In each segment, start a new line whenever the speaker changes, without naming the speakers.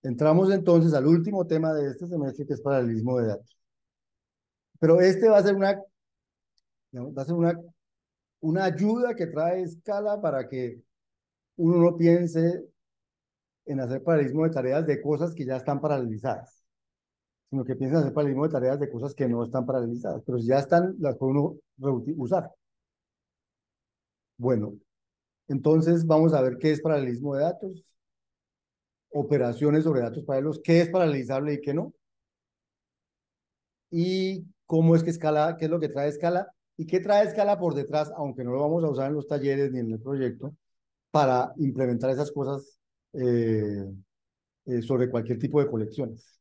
Entramos entonces al último tema de este semestre, que es paralelismo de datos. Pero este va a ser digamos, va a ser una ayuda que trae escala para que uno no piense en hacer paralelismo de tareas de cosas que ya están paralelizadas, sino que piense en hacer paralelismo de tareas de cosas que no están paralelizadas, pero si ya están, las puede uno usar. Bueno, entonces vamos a ver qué es paralelismo de datos, operaciones sobre datos paralelos, qué es paralelizable y qué no, y cómo es que escala, qué es lo que trae escala y qué trae escala por detrás, aunque no lo vamos a usar en los talleres ni en el proyecto, para implementar esas cosas eh, sobre cualquier tipo de colecciones.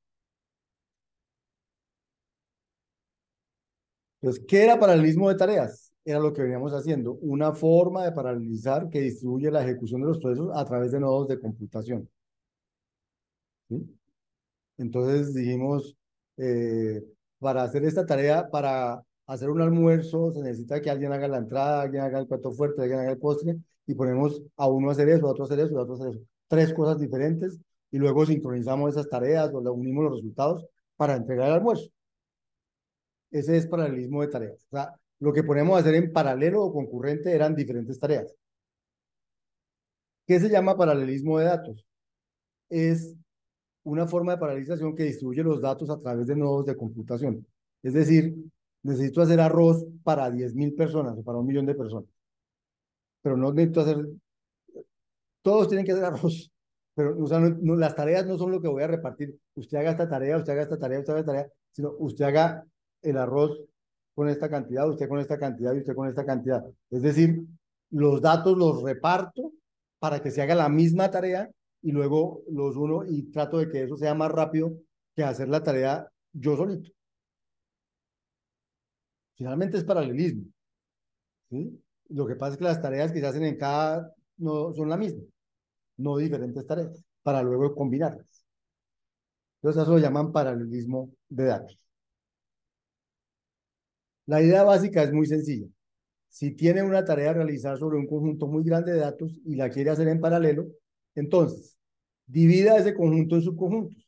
Entonces, ¿qué era paralelismo de tareas? Era lo que veníamos haciendo, una forma de paralelizar que distribuye la ejecución de los procesos a través de nodos de computación. ¿Sí? Entonces dijimos, eh, para hacer esta tarea, para hacer un almuerzo, se necesita que alguien haga la entrada, alguien haga el plato fuerte, alguien haga el postre, y ponemos a uno a hacer eso, a otro a hacer eso, a otro a hacer eso. Tres cosas diferentes, y luego sincronizamos esas tareas o unimos los resultados para entregar el almuerzo. Ese es paralelismo de tareas. O sea, lo que ponemos a hacer en paralelo o concurrente eran diferentes tareas. ¿Qué se llama paralelismo de datos? Es una forma de paralelización que distribuye los datos a través de nodos de computación. Es decir, necesito hacer arroz para 10.000 personas o para 1.000.000 de personas, pero no necesito hacer, todos tienen que hacer arroz, pero o sea, las tareas no son lo que voy a repartir. Usted haga esta tarea, usted haga esta tarea, usted haga esta tarea, sino usted haga el arroz con esta cantidad, usted con esta cantidad y usted con esta cantidad. Es decir, los datos los reparto para que se haga la misma tarea y luego los uno y trato de que eso sea más rápido que hacer la tarea yo solito. Finalmente es paralelismo, ¿sí? Lo que pasa es que las tareas que se hacen en cada no son la misma, no diferentes tareas, para luego combinarlas. Entonces eso lo llaman paralelismo de datos. La idea básica es muy sencilla. Si tiene una tarea a realizar sobre un conjunto muy grande de datos y la quiere hacer en paralelo, entonces divida ese conjunto en subconjuntos.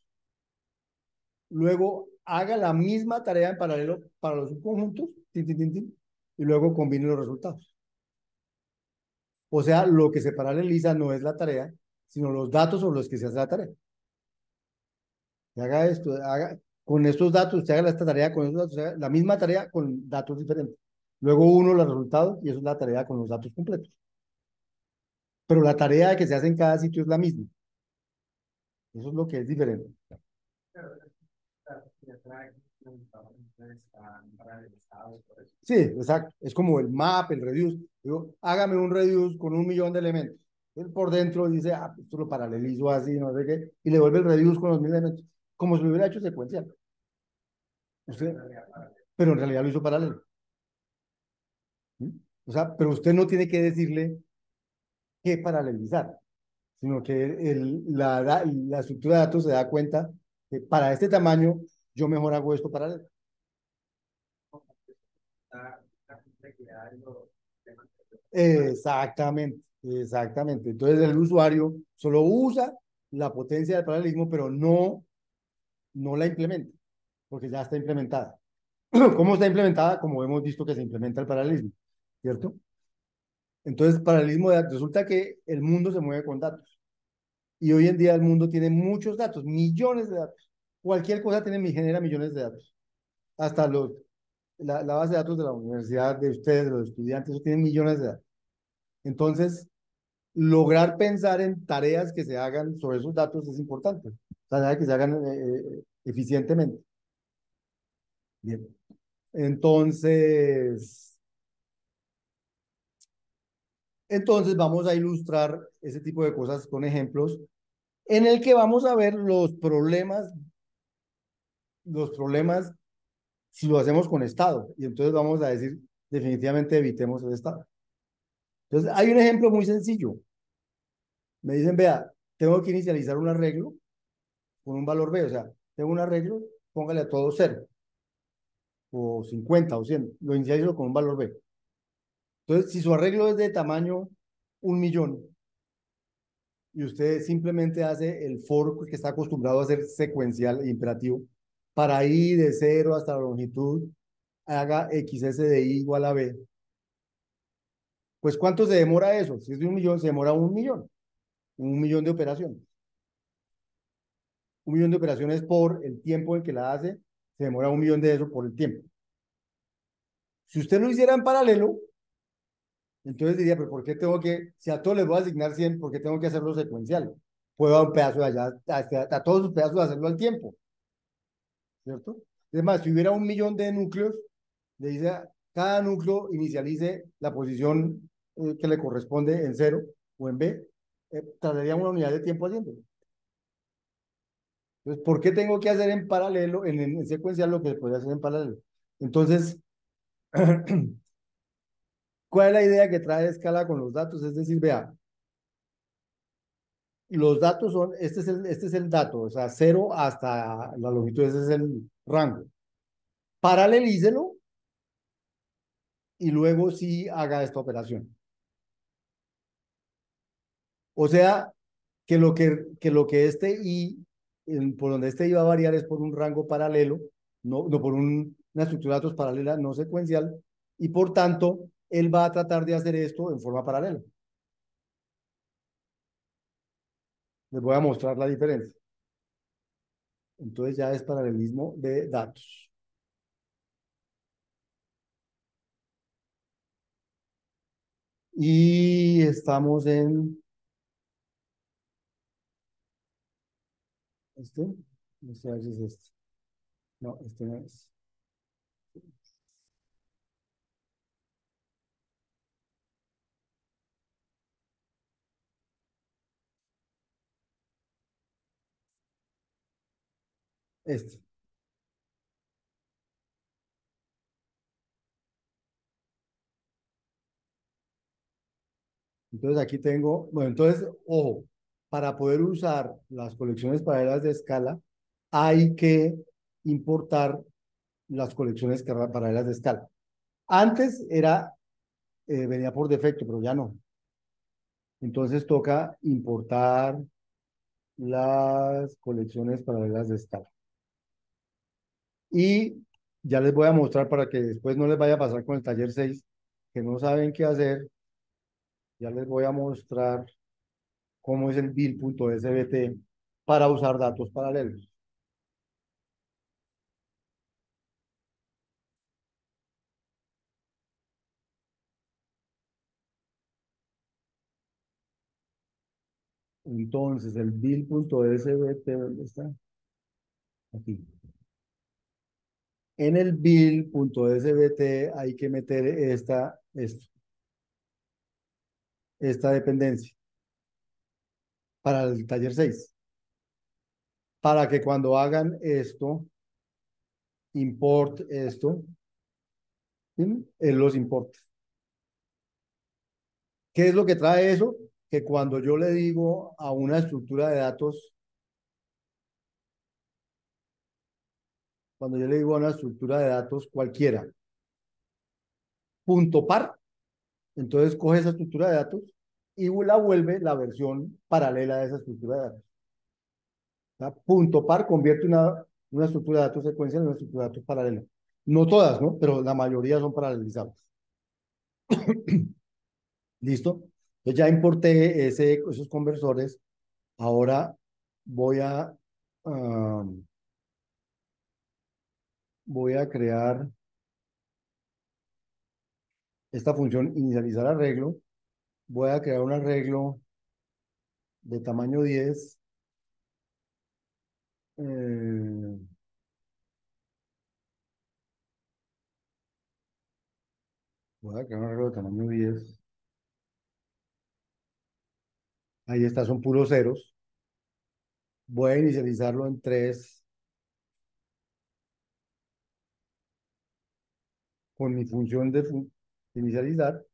Luego haga la misma tarea en paralelo para los subconjuntos, tin, tin, tin, tin, y luego combine los resultados. O sea, lo que se paraleliza no es la tarea, sino los datos sobre los que se hace la tarea. Que haga esto, con estos datos, usted haga esta tarea con estos datos, haga la misma tarea con datos diferentes. Luego uno los resultados y eso es la tarea con los datos completos. Pero la tarea que se hace en cada sitio es la misma. Eso es lo que es diferente. Sí, exacto. Es como el map, el reduce. Digo, hágame un reduce con 1.000.000 de elementos. Él por dentro dice, ah, esto lo paralelizo así, no sé qué, y le vuelve el reduce con los 1.000 elementos, como si lo hubiera hecho secuencial. Usted, pero en realidad lo hizo paralelo. ¿Sí? O sea, pero usted no tiene que decirle qué paralelizar, sino que la estructura de datos se da cuenta que para este tamaño yo mejor hago esto paralelo. Exactamente, exactamente. Entonces el usuario solo usa la potencia del paralelismo, pero no la implementa, porque ya está implementada. ¿Cómo está implementada? Como hemos visto que se implementa el paralelismo, ¿cierto? Entonces, paralelismo de datos. Resulta que el mundo se mueve con datos. Y hoy en día el mundo tiene muchos datos, millones de datos. Cualquier cosa genera millones de datos. Hasta la base de datos de la universidad de ustedes, de los estudiantes, eso tiene millones de datos. Entonces, lograr pensar en tareas que se hagan sobre esos datos es importante. Tareas que se hagan eficientemente. Bien. Entonces, entonces vamos a ilustrar ese tipo de cosas con ejemplos en el que vamos a ver los problemas si lo hacemos con estado. Y entonces vamos a decir, definitivamente evitemos el estado. Entonces, hay un ejemplo muy sencillo. Me dicen, vea, tengo que inicializar un arreglo con un valor B, o sea, tengo un arreglo, póngale a todo 0, o 50 o 100, lo inicializo con un valor B. Entonces, si su arreglo es de tamaño 1.000.000, y usted simplemente hace el for que está acostumbrado a hacer secuencial e imperativo para i de 0 hasta la longitud, haga xs de i igual a b, pues ¿cuánto se demora eso? Si es de 1 millón, se demora 1 millón de operaciones. 1 millón de operaciones por el tiempo en que la hace, se demora 1 millón de eso por el tiempo. Si usted lo hiciera en paralelo, entonces diría, pero ¿por qué tengo que, si a todos les voy a asignar 100, ¿por qué tengo que hacerlo secuencial? Puedo dar un pedazo de allá, a todos los pedazos hacerlo al tiempo, ¿cierto? Es más, si hubiera 1 millón de núcleos, le dice a cada núcleo inicialice la posición que le corresponde en cero o en B, tardaría una unidad de tiempo haciéndolo. Entonces, ¿por qué tengo que hacer en paralelo, en secuencial, lo que se puede hacer en paralelo? Entonces, ¿cuál es la idea que trae escala con los datos? Es decir, vea, los datos son, este es el dato, o sea, cero hasta la longitud, ese es el rango. Paralelícelo y luego sí haga esta operación. O sea, que lo que este i, por donde este i va a variar es por un rango paralelo, no por una estructura de datos paralela, no secuencial, y por tanto, él va a tratar de hacer esto en forma paralela. Les voy a mostrar la diferencia. Entonces ya es paralelismo de datos. Y estamos en este, no sé si es este. No, este no es. Este. Entonces aquí tengo, bueno, entonces, ojo, para poder usar las colecciones paralelas de escala, hay que importar las colecciones paralelas de escala. Antes venía por defecto, pero ya no. Entonces toca importar las colecciones paralelas de escala. Y ya les voy a mostrar para que después no les vaya a pasar con el taller 6 que no saben qué hacer. Ya les voy a mostrar cómo es el build.sbt para usar datos paralelos. Entonces, el build.sbt, ¿dónde está? Aquí. En el build.sbt hay que meter esta dependencia para el taller 6 para que cuando hagan esto, import esto, ¿sí? Él los importe. ¿Qué es lo que trae eso? Que cuando yo le digo a una estructura de datos, cuando yo le digo a una estructura de datos cualquiera, punto par, entonces coge esa estructura de datos y la vuelve la versión paralela de esa estructura de datos. ¿Tá? Punto par convierte una estructura de datos secuencial en una estructura de datos paralela. No todas, ¿no? Pero la mayoría son paralelizables. ¿Listo? Entonces ya importé esos conversores. Ahora voy a, um, voy a crear esta función inicializar arreglo. Voy a crear un arreglo de tamaño 10. eh, Voy a crear un arreglo de tamaño 10. Ahí está, son puros ceros. Voy a inicializarlo en 3 con mi función de inicializar.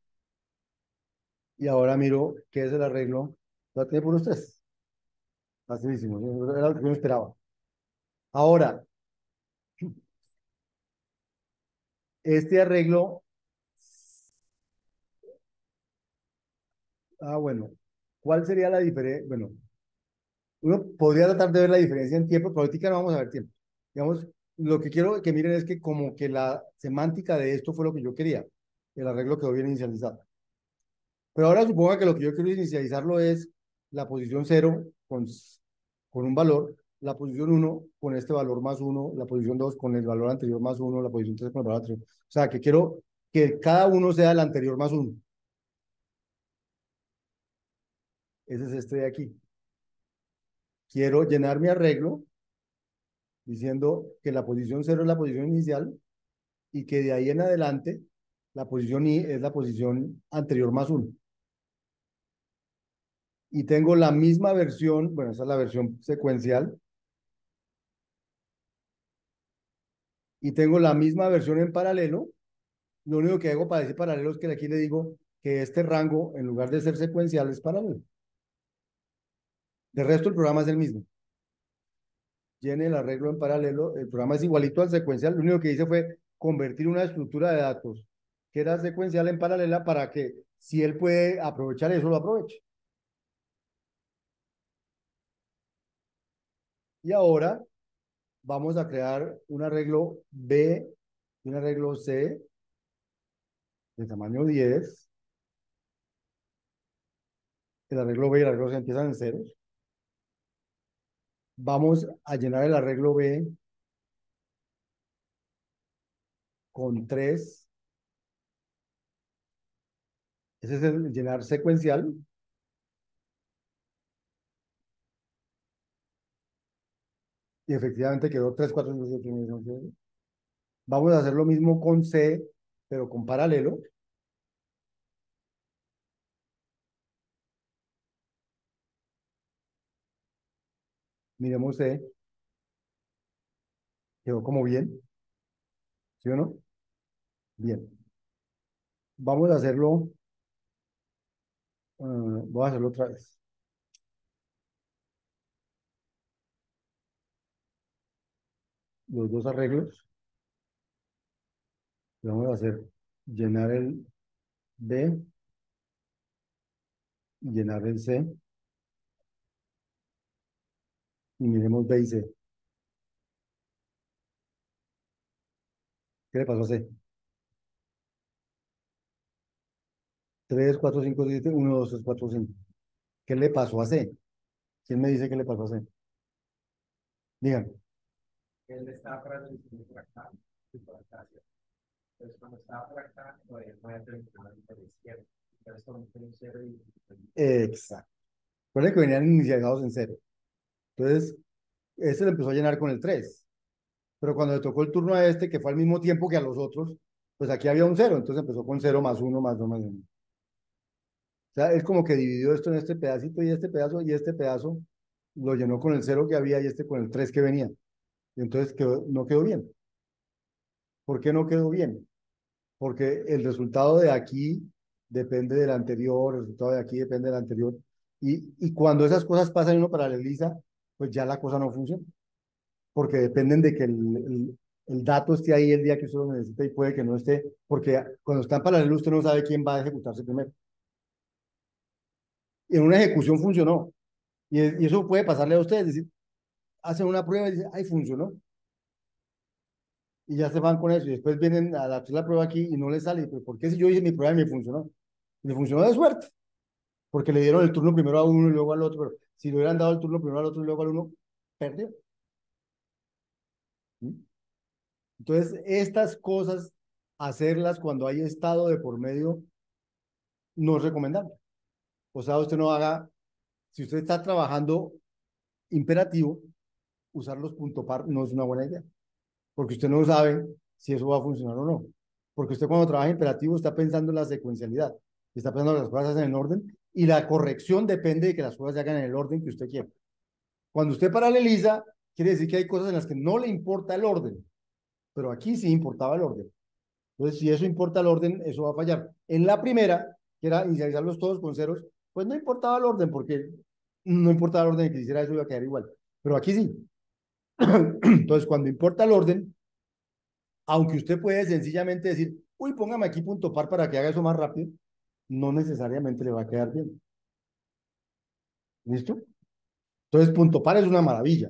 Y ahora miro qué es el arreglo. Va a tener puros 3. Facilísimo. Era lo que yo esperaba. Ahora, este arreglo. Bueno. ¿Cuál sería la diferencia? Bueno, uno podría tratar de ver la diferencia en tiempo, pero ahorita no vamos a ver tiempo. Digamos, lo que quiero que miren es que como que la semántica de esto fue lo que yo quería. El arreglo quedó bien inicializado. Pero ahora suponga que lo que yo quiero inicializarlo es la posición cero con un valor, la posición uno con este valor más uno, la posición 2 con el valor anterior más uno, la posición 3 con el valor anterior. O sea, que quiero que cada uno sea el anterior más uno. Ese es este de aquí. Quiero llenar mi arreglo diciendo que la posición cero es la posición inicial y que de ahí en adelante la posición I es la posición anterior más uno. Y tengo la misma versión, bueno, esa es la versión secuencial, y tengo la misma versión en paralelo. Lo único que hago para decir paralelo es que aquí le digo que este rango, en lugar de ser secuencial, es paralelo. De resto, el programa es el mismo. Llene el arreglo en paralelo, el programa es igualito al secuencial. Lo único que hice fue convertir una estructura de datos que era secuencial en paralela para que si él puede aprovechar eso, lo aproveche. Y ahora vamos a crear un arreglo B y un arreglo C de tamaño 10. El arreglo B y el arreglo C empiezan en ceros. Vamos a llenar el arreglo B con 3. Ese es el llenar secuencial. Y efectivamente quedó 3, 4, 5, 6, 7, 8, 9, 10, 11. Vamos a hacer lo mismo con C, pero con paralelo. Miremos C, quedó como bien, ¿sí o no? Bien. Vamos a hacerlo, voy a hacerlo otra vez. Los dos arreglos. Vamos a hacer llenar el B y llenar el C. Y miremos B y C. ¿Qué le pasó a C? 3, 4, 5, 7, 1, 2, 3, 4, 5. ¿Qué le pasó a C? ¿Quién me dice qué le pasó a C? Díganme.
Él estaba traduciendo por acá y por acá, ¿cierto? Entonces, cuando estaba por acá, todavía no había terminado el de izquierda. Entonces, con un cero y
Exacto. Recuerden que venían inicializados en cero. Entonces, este lo empezó a llenar con el 3. Pero cuando le tocó el turno a este, que fue al mismo tiempo que a los otros, pues aquí había un cero. Entonces empezó con cero más uno más 2 más 1. O sea, él como que dividió esto en este pedacito y este pedazo lo llenó con el cero que había y este con el 3 que venía. Y entonces no quedó bien. ¿Por qué no quedó bien? Porque el resultado de aquí depende del anterior, el resultado de aquí depende del anterior. Y cuando esas cosas pasan y uno paraleliza, pues ya la cosa no funciona. Porque dependen de que el dato esté ahí el día que usted lo necesita y puede que no esté, porque cuando está en paralelo usted no sabe quién va a ejecutarse primero. Y en una ejecución funcionó. Y eso puede pasarle a ustedes, es decir, hacen una prueba y dicen, ay, funcionó. Y ya se van con eso. Y después vienen a hacer la prueba aquí y no les sale. ¿Pero por qué si yo hice mi prueba y me funcionó? Me funcionó de suerte, porque le dieron el turno primero a uno y luego al otro. Pero si le hubieran dado el turno primero al otro y luego al uno, perdió. ¿Sí? Entonces, estas cosas, hacerlas cuando hay estado de por medio, no es recomendable. O sea, usted no haga, si usted está trabajando imperativo, usar los punto par no es una buena idea, porque usted no sabe si eso va a funcionar o no. Porque usted cuando trabaja imperativo está pensando en la secuencialidad, está pensando que las cosas se hacen en orden y la corrección depende de que las cosas se hagan en el orden que usted quiere. Cuando usted paraleliza, quiere decir que hay cosas en las que no le importa el orden, pero aquí sí importaba el orden. Entonces, si eso importa el orden, eso va a fallar. En la primera, que era inicializarlos todos con ceros, pues no importaba el orden, porque no importaba el orden que hiciera eso iba a quedar igual. Pero aquí sí. Entonces, cuando importa el orden, aunque usted puede sencillamente decir, uy, póngame aquí punto par para que haga eso más rápido, no necesariamente le va a quedar bien. ¿Listo? Entonces, punto par es una maravilla,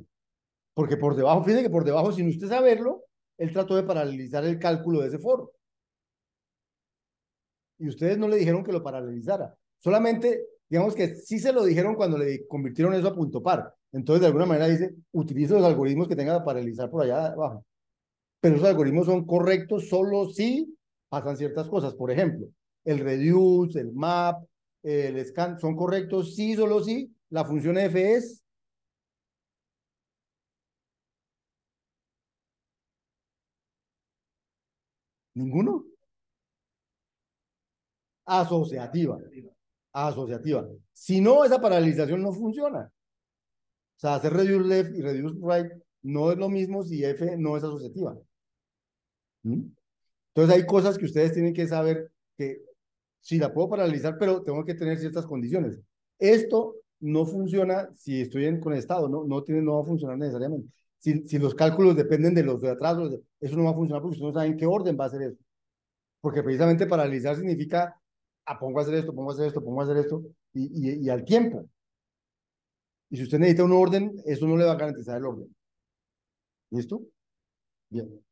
porque por debajo, fíjense que por debajo, sin usted saberlo, él trató de paralelizar el cálculo de ese foro. Y ustedes no le dijeron que lo paralelizara. Solamente, digamos que sí se lo dijeron cuando le convirtieron eso a punto par. Entonces, de alguna manera dice, utilice los algoritmos que tenga para paralelizar por allá abajo. Pero esos algoritmos son correctos solo si pasan ciertas cosas. Por ejemplo, el reduce, el map, el scan, son correctos sí, solo si la función f es ninguno. Asociativa. Asociativa. Si no, esa paralelización no funciona. O sea, hacer reduce left y reduce right no es lo mismo si F no es asociativa. ¿Mm? Entonces hay cosas que ustedes tienen que saber que sí la puedo paralizar, pero tengo que tener ciertas condiciones. Esto no funciona si estoy en, con estado, no va a funcionar necesariamente. Si los cálculos dependen de los de atrás, eso no va a funcionar porque ustedes no saben qué orden va a hacer eso. Porque precisamente paralizar significa, pongo a hacer esto, pongo a hacer esto, pongo a hacer esto, y al tiempo. Y si usted necesita un orden, eso no le va a garantizar el orden. ¿Listo? Bien.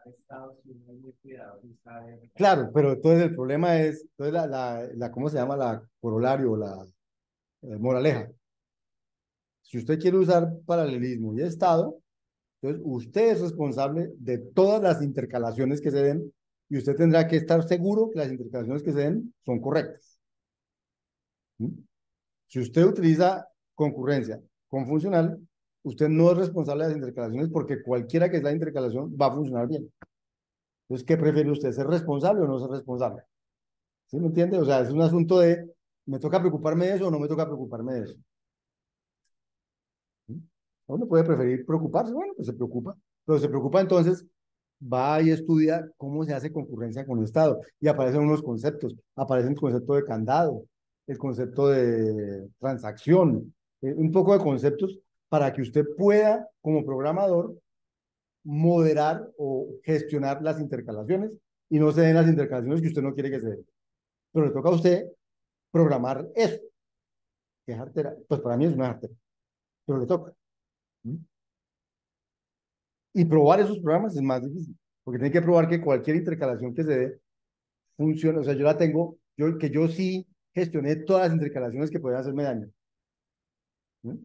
Ha estado siendo muy cuidado y sabe
Claro, pero entonces el problema es, entonces ¿cómo se llama? La corolario, la moraleja. Si usted quiere usar paralelismo y estado, entonces usted es responsable de todas las intercalaciones que se den y usted tendrá que estar seguro que las intercalaciones que se den son correctas. ¿Mm? Si usted utiliza concurrencia con funcional, usted no es responsable de las intercalaciones porque cualquiera que sea la intercalación va a funcionar bien. Entonces, ¿qué prefiere usted? ¿Ser responsable o no ser responsable? ¿Sí me entiende? O sea, es un asunto de, ¿me toca preocuparme de eso o no me toca preocuparme de eso? ¿Sí? Uno puede preferir preocuparse, bueno, pues se preocupa, pero se preocupa entonces, va y estudia cómo se hace concurrencia con el Estado y aparecen unos conceptos, aparece el concepto de candado, el concepto de transacción, un poco de conceptos para que usted pueda, como programador, moderar o gestionar las intercalaciones y no se den las intercalaciones que usted no quiere que se den. Pero le toca a usted programar eso, que es artera. Pues para mí es una artera, pero le toca. ¿Mm? Y probar esos programas es más difícil, porque tiene que probar que cualquier intercalación que se dé funcione. O sea, yo la tengo, que yo sí gestioné todas las intercalaciones que podían hacerme daño. ¿Mm?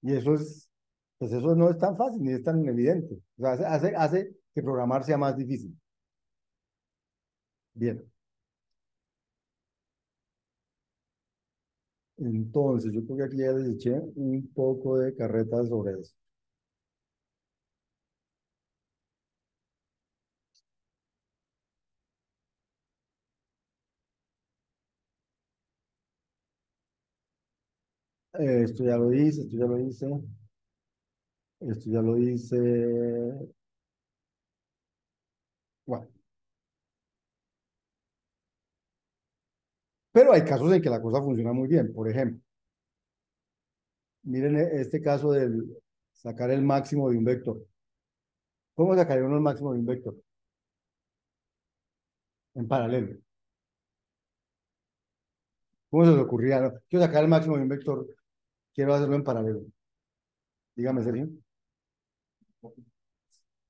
Y eso es, pues eso no es tan fácil ni es tan evidente. O sea, hace que programar sea más difícil. Bien, entonces yo creo que aquí ya les eché un poco de carreta sobre eso. Esto ya lo hice, esto ya lo hice, esto ya lo hice. Bueno, pero hay casos en que la cosa funciona muy bien. Por ejemplo, miren este caso del sacar el máximo de un vector. ¿Cómo sacaría uno el máximo de un vector? En paralelo. ¿Cómo se le ocurría? No, quiero sacar el máximo de un vector, quiero hacerlo en paralelo. Dígame, Sergio.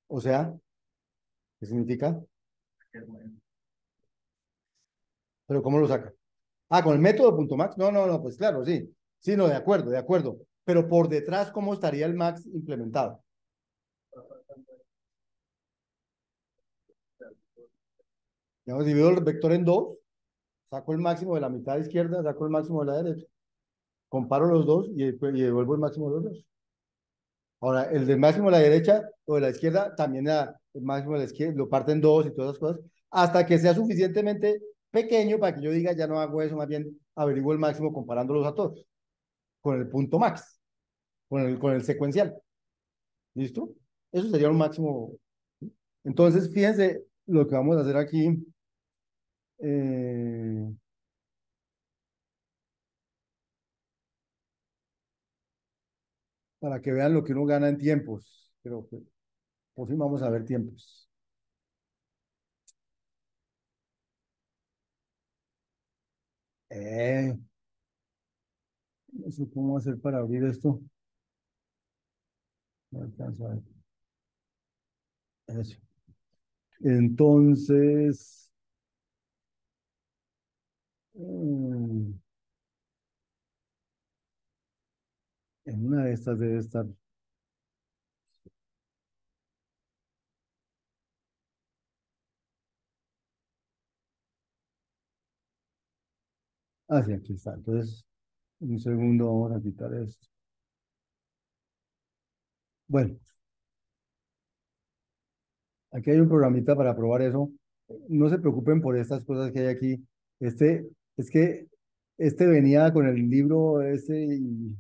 O sea, ¿qué significa?
que es bueno.
¿Pero cómo lo saca? Ah, con el método punto max. No, pues claro, sí. Sí, no, de acuerdo, de acuerdo. Pero por detrás, ¿cómo estaría el max implementado? Digamos, divido el vector en dos, saco el máximo de la mitad izquierda, saco el máximo de la derecha, comparo los dos y devuelvo el máximo de los dos. Ahora, el del máximo de la derecha o de la izquierda, también el máximo de la izquierda, lo parten en dos y todas esas cosas, hasta que sea suficientemente pequeño para que yo diga, ya no hago eso, más bien averiguo el máximo comparándolos a todos, con el punto max, con el secuencial. ¿Listo? Eso sería un máximo. Entonces, fíjense lo que vamos a hacer aquí. eh, para que vean lo que uno gana en tiempos. Pero pues, por fin vamos a ver tiempos. Eh, No sé cómo hacer para abrir esto. No alcanzo a ver. Eso. Entonces, mm, en una de estas debe estar. Ah, sí, aquí está. Entonces, un segundo, vamos a quitar esto. Bueno, aquí hay un programita para probar eso. No se preocupen por estas cosas que hay aquí. Este, es que este venía con el libro ese y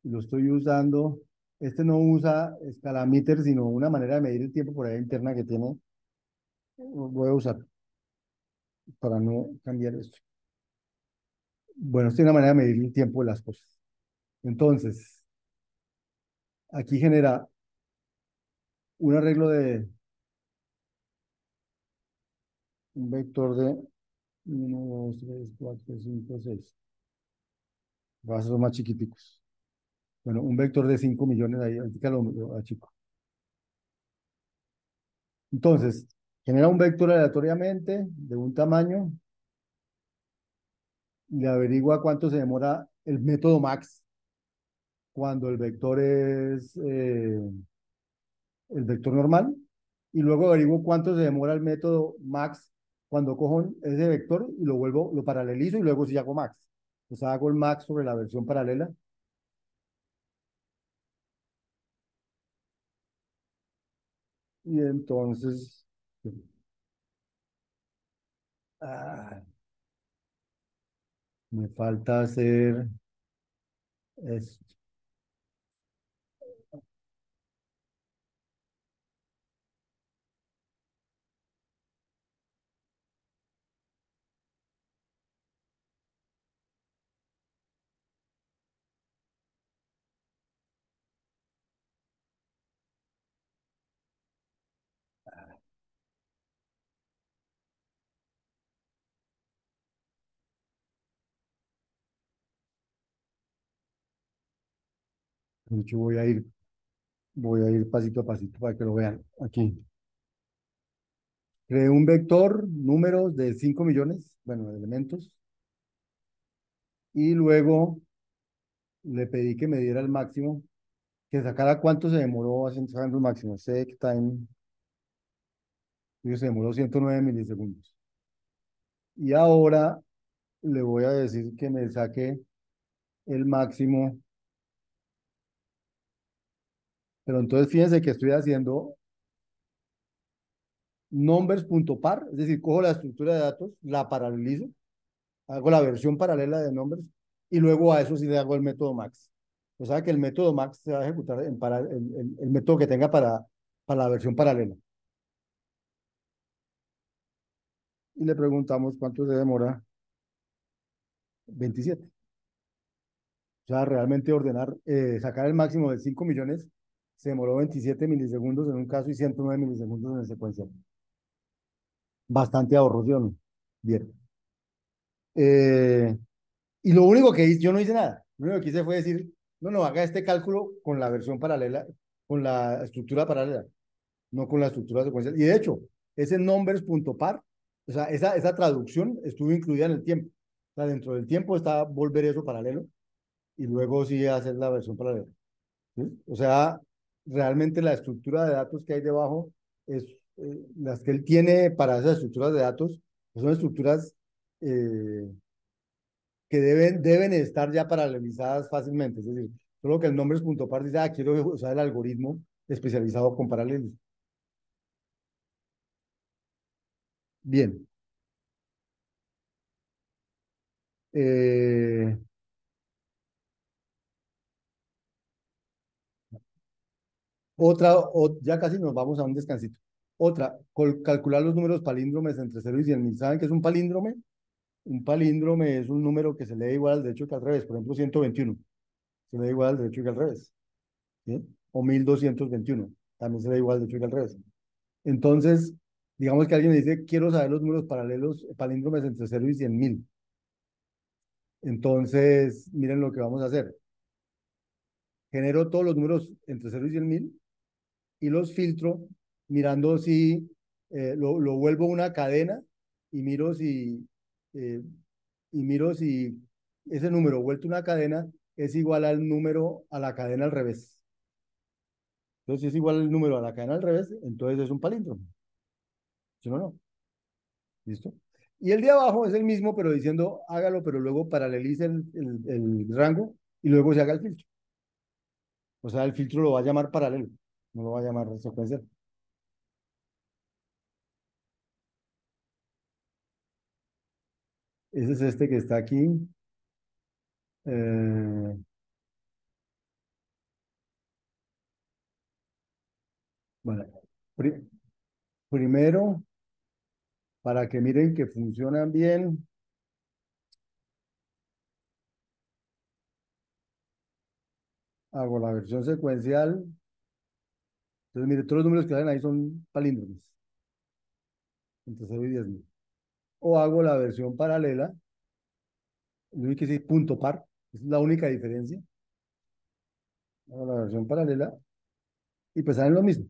lo estoy usando. Este no usa escalameter, sino una manera de medir el tiempo por ahí interna que tiene. Voy a usar para no cambiar esto. Bueno, esta es una manera de medir el tiempo de las cosas. Entonces, aquí genera un arreglo de un vector de 1, 2, 3, 4, 5, 6. Vas a ser más chiquiticos. Bueno, un vector de 5 millones, ahí, ahorita lo achico. Entonces, genera un vector aleatoriamente de un tamaño, le averigua cuánto se demora el método max cuando el vector es el vector normal, y luego averiguo cuánto se demora el método max cuando cojo ese vector y lo vuelvo, lo paralelizo y luego sí hago max. O sea, hago el max sobre la versión paralela y entonces ah, me falta hacer esto. Yo voy a ir pasito a pasito para que lo vean. Aquí. Creé un vector, números de 5 millones, bueno, de elementos, y luego le pedí que me diera el máximo, que sacara cuánto se demoró haciendo sacando el máximo. Set time, y se demoró 109 milisegundos. Y ahora le voy a decir que me saque el máximo, pero entonces fíjense que estoy haciendo numbers.par, es decir, cojo la estructura de datos, la paralelizo, hago la versión paralela de numbers y luego a eso sí le hago el método max. O sea que el método max se va a ejecutar el método que tenga para la versión paralela. Y le preguntamos cuánto se demora. 27. O sea, realmente ordenar, sacar el máximo de 5 millones se demoró 27 milisegundos en un caso y 109 milisegundos en el secuencial. Bastante ahorro, ¿sí o no? Bien. Eh, y lo único que hice, yo no hice nada. Lo único que hice fue decir, no, no, haga este cálculo con la versión paralela, con la estructura paralela, no con la estructura secuencial. Y de hecho, ese numbers.par, o sea, esa traducción estuvo incluida en el tiempo. O sea, dentro del tiempo está volver eso paralelo y luego sí hacer la versión paralela. ¿Sí? O sea, realmente la estructura de datos que hay debajo es las que él tiene para esas estructuras de datos, pues son estructuras que deben estar ya paralelizadas fácilmente. Es decir, solo que el nombre es punto par dice, ah, quiero usar el algoritmo especializado con paralelos. Bien. Eh, ya casi nos vamos a un descansito. Otra, calcular los números palíndromes entre 0 y 100.000. ¿Saben qué es un palíndrome? Un palíndrome es un número que se lee igual al derecho que al revés. Por ejemplo, 121 se lee igual al derecho que al revés. ¿Sí? O 1221 también se lee igual al derecho que al revés. Entonces, digamos que alguien me dice, quiero saber los números paralelos, palíndromes entre 0 y 100.000. Entonces, miren lo que vamos a hacer. Genero todos los números entre 0 y 100.000 y los filtro mirando si lo vuelvo una cadena y eh, miro si ese número vuelto una cadena es igual al número a la cadena al revés. Entonces, si es igual el número a la cadena al revés, entonces es un palíndromo. Si no, no. ¿Listo? Y el de abajo es el mismo, pero diciendo hágalo, pero luego paralelice el rango y luego se haga el filtro. O sea, el filtro lo va a llamar paralelo, no lo va a llamar secuencial. Ese es este que está aquí. Eh, bueno, pri- primero, para que miren que funcionan bien, hago la versión secuencial. Entonces, mire, todos los números que salen ahí son palíndromos, entre 0 y 10.000. O hago la versión paralela, lo único que es punto par, esa es la única diferencia. Hago la versión paralela y pues salen lo mismo.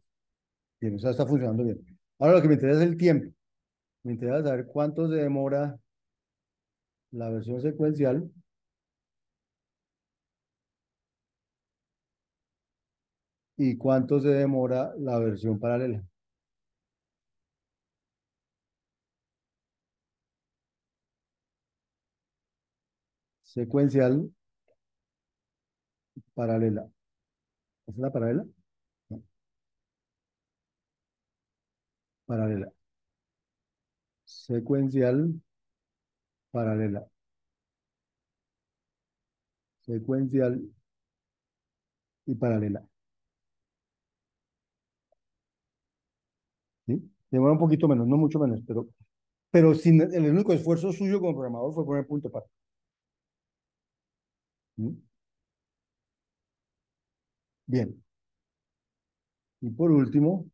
Bien, o sea, está funcionando bien. Ahora lo que me interesa es el tiempo. Me interesa saber cuánto se demora la versión secuencial y cuánto se demora la versión paralela. Secuencial, paralela. ¿Esa es la paralela? No, paralela. Secuencial, paralela. Secuencial y paralela. ¿Sí? Demora un poquito menos, no mucho menos, pero sin el único esfuerzo suyo como programador fue poner punto par. ¿Sí? Bien. Y por último,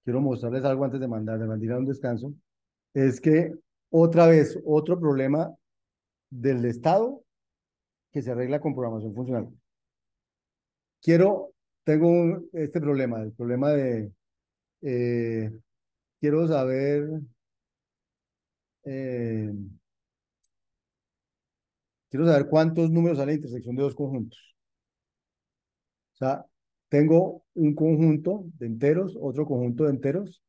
quiero mostrarles algo antes de mandar a un descanso. Es que otra vez, otro problema del estado que se arregla con programación funcional. Quiero, tengo este problema, el problema de, eh, quiero saber, eh, quiero saber cuántos números hay en la intersección de dos conjuntos. O sea, tengo un conjunto de enteros, otro conjunto de enteros,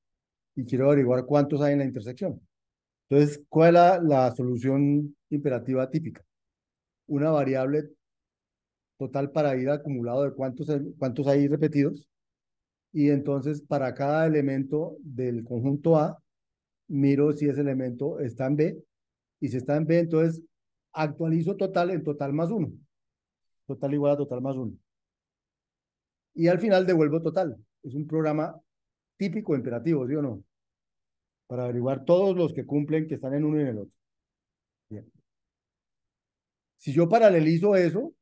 y quiero averiguar cuántos hay en la intersección. Entonces, ¿cuál es la solución imperativa típica? Una variable total para ir acumulado de cuántos hay repetidos, y entonces para cada elemento del conjunto A, miro si ese elemento está en B, y si está en B, entonces actualizo total en total más uno, total igual a total más uno. Y al final devuelvo total. Es un programa típico imperativo, ¿sí o no? Para averiguar todos los que cumplen que están en uno y en el otro. Bien. Si yo paralelizo eso,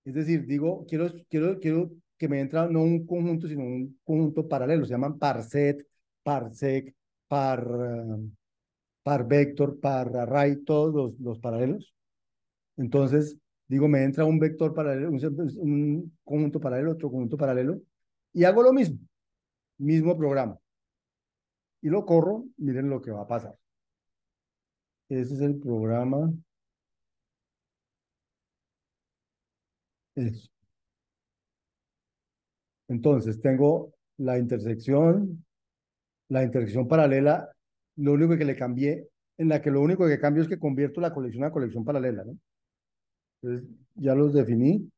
es decir, digo, quiero que me entra no un conjunto, sino un conjunto paralelo. Se llaman parset, parsec, parvector, pararray, todos los paralelos. Entonces, digo, me entra un vector paralelo, un conjunto paralelo, otro conjunto paralelo, y hago lo mismo, mismo programa. Y lo corro, miren lo que va a pasar. Ese es el programa. Eso. Entonces, tengo la intersección paralela, lo único que le cambié, en la que lo único que cambio es que convierto la colección a colección paralela, ¿no? Entonces, ya los definí.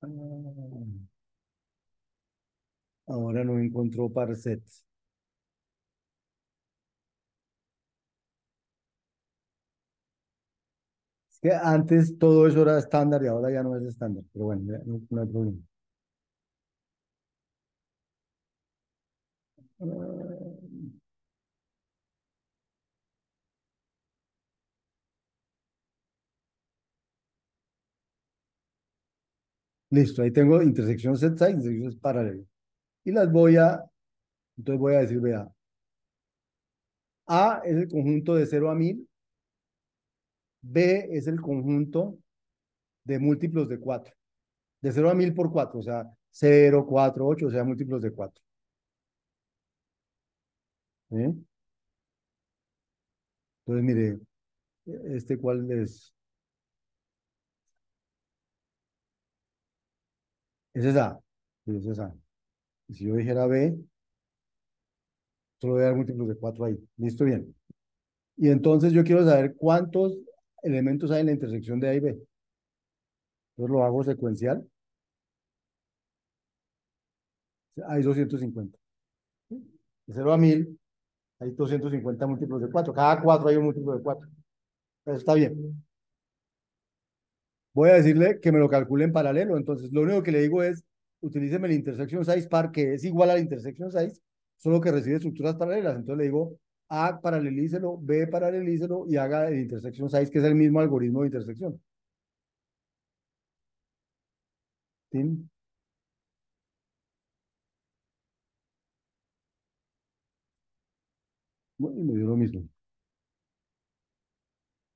Ah, ahora no encontró parset. Es que antes todo eso era estándar y ahora ya no es estándar, pero bueno, no hay problema. Ah, listo, ahí tengo intersección Z y intersección paralela. Y entonces voy a decir, vea, A es el conjunto de 0 a 1000 B es el conjunto de múltiplos de 4, de 0 a 1000 por 4, o sea, 0, 4, 8, o sea, múltiplos de 4. ¿Sí? Entonces, mire, este cuál es esa. Sí, es esa. Y si yo dijera B, solo voy a dar múltiplos de 4 ahí. Listo, bien. Y entonces yo quiero saber cuántos elementos hay en la intersección de A y B. Entonces lo hago secuencial. Hay 250. De 0 a 1000 hay 250 múltiplos de 4. Cada 4 hay un múltiplo de 4. Eso está bien. Voy a decirle que me lo calcule en paralelo. Entonces, lo único que le digo es, utilíceme el intersection size par, que es igual al intersection size, solo que recibe estructuras paralelas. Entonces le digo, A paralelícelo, B paralelícelo y haga el intersection size, que es el mismo algoritmo de intersección. ¿Sí? Y me dio lo mismo.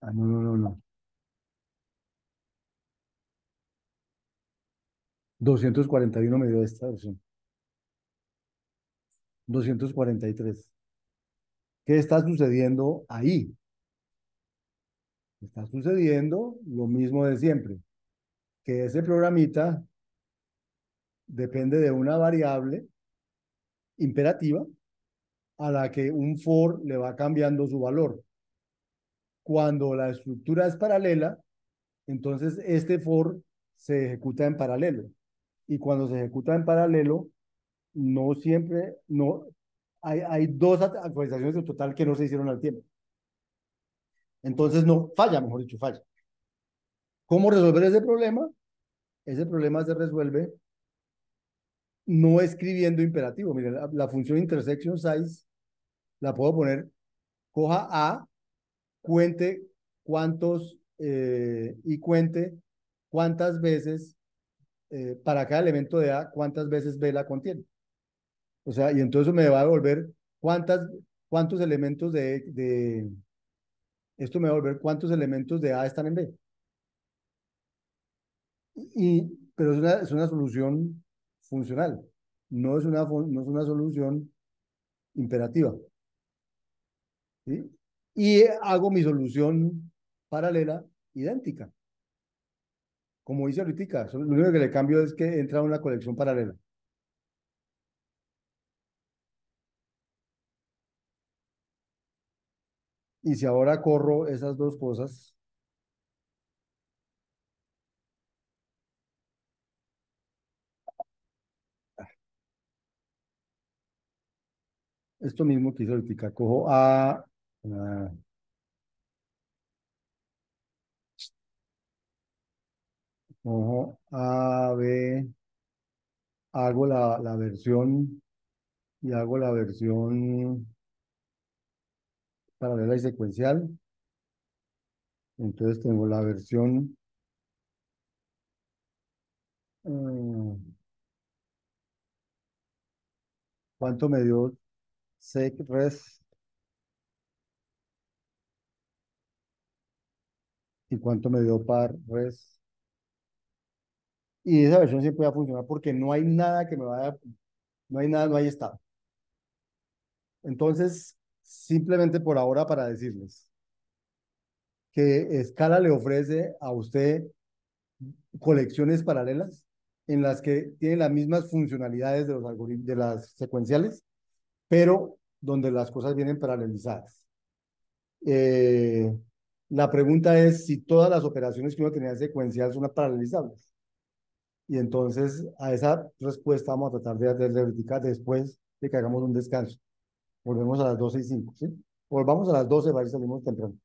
Ah, no, no, no, no. 241 me dio esta versión. 243. ¿Qué está sucediendo ahí? Está sucediendo lo mismo de siempre, que ese programita depende de una variable imperativa a la que un for le va cambiando su valor. Cuando la estructura es paralela, entonces este for se ejecuta en paralelo. Y cuando se ejecuta en paralelo, no siempre, no, hay dos actualizaciones en total que no se hicieron al tiempo. Entonces no falla, mejor dicho, falla. ¿Cómo resolver ese problema? Ese problema se resuelve no escribiendo imperativo. Miren, la función intersection size la puedo poner, coja A, cuente y cuente cuántas veces, para cada elemento de A, cuántas veces B la contiene. O sea, y entonces me va a devolver cuántos elementos esto me va a devolver cuántos elementos de A están en B. Pero es una solución funcional, no es una solución imperativa. ¿Sí? Y hago mi solución paralela idéntica. Como dice ahorita, lo único que le cambio es que entra una colección paralela. Y si ahora corro esas dos cosas, esto mismo que hice ahorita, cojo A, B, hago la versión y hago la versión paralela y secuencial. Entonces tengo la versión, mm, ¿cuánto me dio sec res y cuánto me dio par res? Y esa versión siempre va a funcionar porque no hay nada que me vaya, no hay nada, no hay estado. Entonces, simplemente por ahora para decirles que Scala le ofrece a usted colecciones paralelas en las que tienen las mismas funcionalidades de los algoritmos, de las secuenciales, pero donde las cosas vienen paralelizadas. Eh, la pregunta es si todas las operaciones que uno tenía secuencial son paralelizables. Y entonces a esa respuesta vamos a tratar de hacerle verificar después de que hagamos un descanso. Volvemos a las 12:05, ¿sí? Volvamos a las 12 para que salimos temprano.